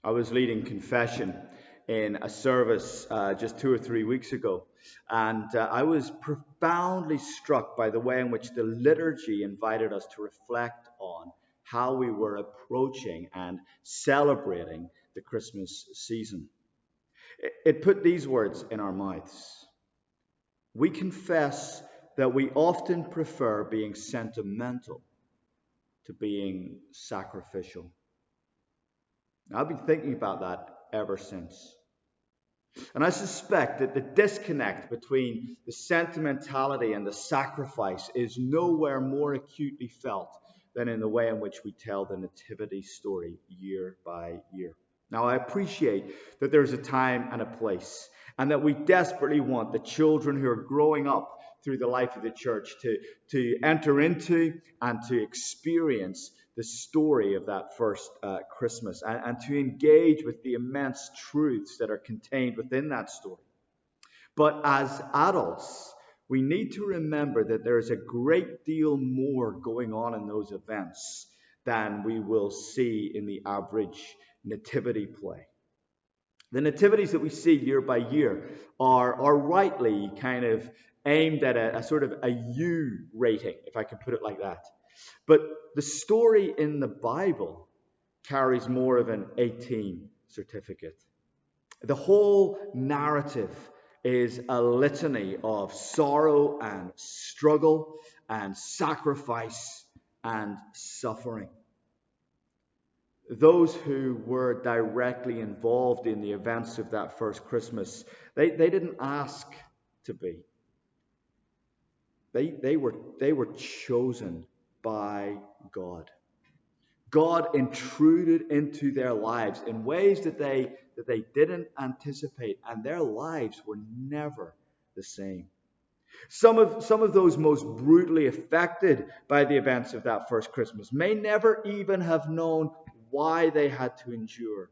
I was leading confession in a service just 2 or 3 weeks ago, and I was profoundly struck by the way in which the liturgy invited us to reflect on how we were approaching and celebrating the Christmas season. It put these words in our mouths. We confess that we often prefer being sentimental to being sacrificial. I've been thinking about that ever since. And I suspect that the disconnect between the sentimentality and the sacrifice is nowhere more acutely felt than in the way in which we tell the Nativity story year by year. Now, I appreciate that there's a time and a place, and that we desperately want the children who are growing up through the life of the church to enter into and to experience the story of that first Christmas and to engage with the immense truths that are contained within that story. But as adults, we need to remember that there is a great deal more going on in those events than we will see in the average nativity play. The nativities that we see year by year are rightly kind of aimed at a sort of a U rating, if I can put it like that. But the story in the Bible carries more of an 18 certificate. The whole narrative is a litany of sorrow and struggle and sacrifice and suffering. Those who were directly involved in the events of that first Christmas, they didn't ask to be. They were chosen by God. God intruded into their lives in ways that they didn't anticipate, and their lives were never the same. Some of those most brutally affected by the events of that first Christmas may never even have known why they had to endure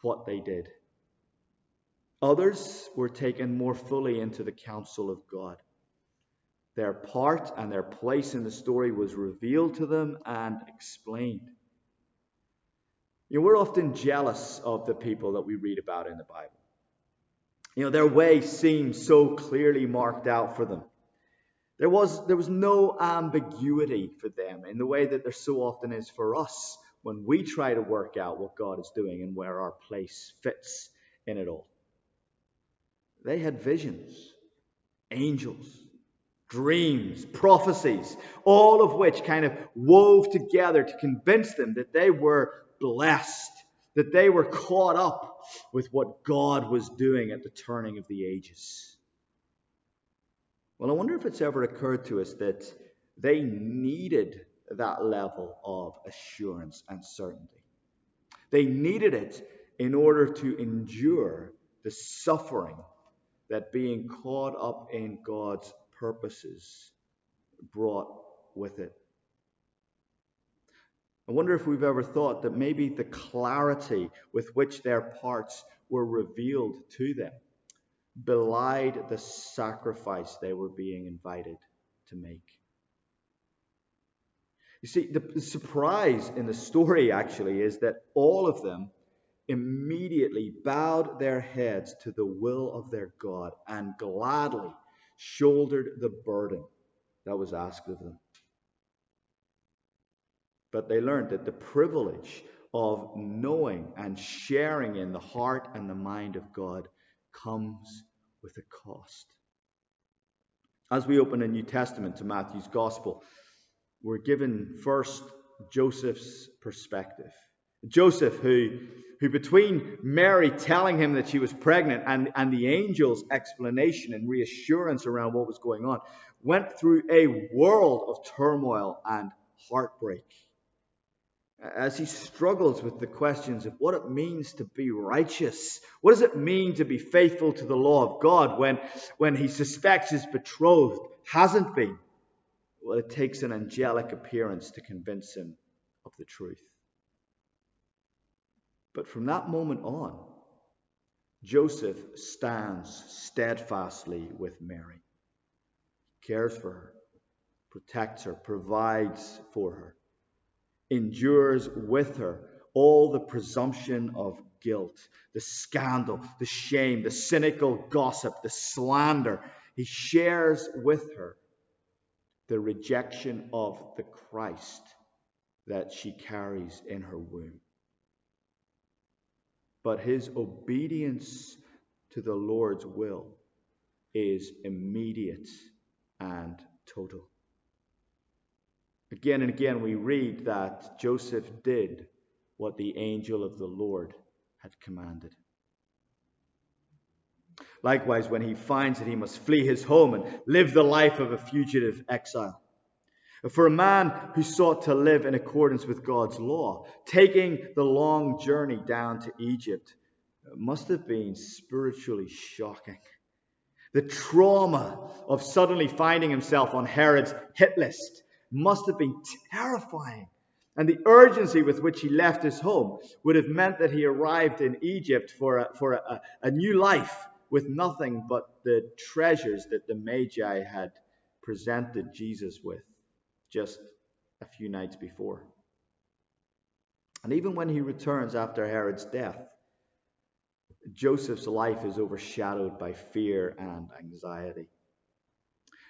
what they did. Others were taken more fully into the counsel of God. Their part and their place in the story was revealed to them and explained. We're often jealous of the people that we read about in the Bible. Their way seems so clearly marked out for them. There was no ambiguity for them in the way that there so often is for us when we try to work out what God is doing and where our place fits in it all. They had visions, angels, dreams, prophecies, all of which kind of wove together to convince them that they were blessed, that they were caught up with what God was doing at the turning of the ages. Well, I wonder if it's ever occurred to us that they needed that level of assurance and certainty. They needed it in order to endure the suffering that being caught up in God's purposes brought with it. I wonder if we've ever thought that maybe the clarity with which their parts were revealed to them belied the sacrifice they were being invited to make. You see, the surprise in the story actually is that all of them immediately bowed their heads to the will of their God and gladly shouldered the burden that was asked of them. But they learned that the privilege of knowing and sharing in the heart and the mind of God comes with a cost. As we open a New Testament to Matthew's Gospel, we're given first Joseph's perspective. Joseph, who between Mary telling him that she was pregnant and the angel's explanation and reassurance around what was going on, went through a world of turmoil and heartbreak as he struggles with the questions of what it means to be righteous. What does it mean to be faithful to the law of God when he suspects his betrothed hasn't been? Well, it takes an angelic appearance to convince him of the truth. But from that moment on, Joseph stands steadfastly with Mary, cares for her, protects her, provides for her, endures with her all the presumption of guilt, the scandal, the shame, the cynical gossip, the slander. He shares with her the rejection of the Christ that she carries in her womb. But his obedience to the Lord's will is immediate and total. Again and again, we read that Joseph did what the angel of the Lord had commanded. Likewise, when he finds that he must flee his home and live the life of a fugitive exile. For a man who sought to live in accordance with God's law, taking the long journey down to Egypt must have been spiritually shocking. The trauma of suddenly finding himself on Herod's hit list must have been terrifying. And the urgency with which he left his home would have meant that he arrived in Egypt for a new life with nothing but the treasures that the Magi had presented Jesus with just a few nights before. And even when he returns after Herod's death, Joseph's life is overshadowed by fear and anxiety.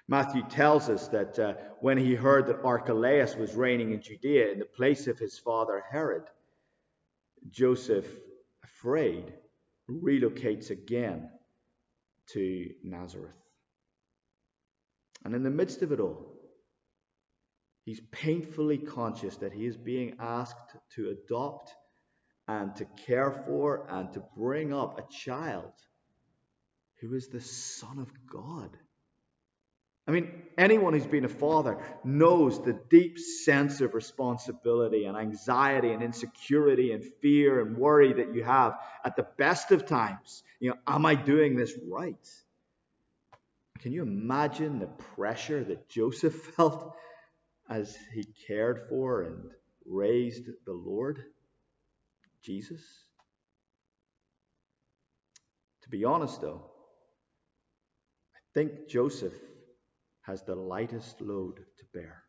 Matthew tells us that when he heard that Archelaus was reigning in Judea in the place of his father Herod, Joseph, afraid, relocates again to Nazareth. And in the midst of it all, he's painfully conscious that he is being asked to adopt and to care for and to bring up a child who is the Son of God. I mean, anyone who's been a father knows the deep sense of responsibility and anxiety and insecurity and fear and worry that you have at the best of times. Am I doing this right? Can you imagine the pressure that Joseph felt as he cared for and raised the Lord Jesus? To be honest, though, I think Joseph has the lightest load to bear.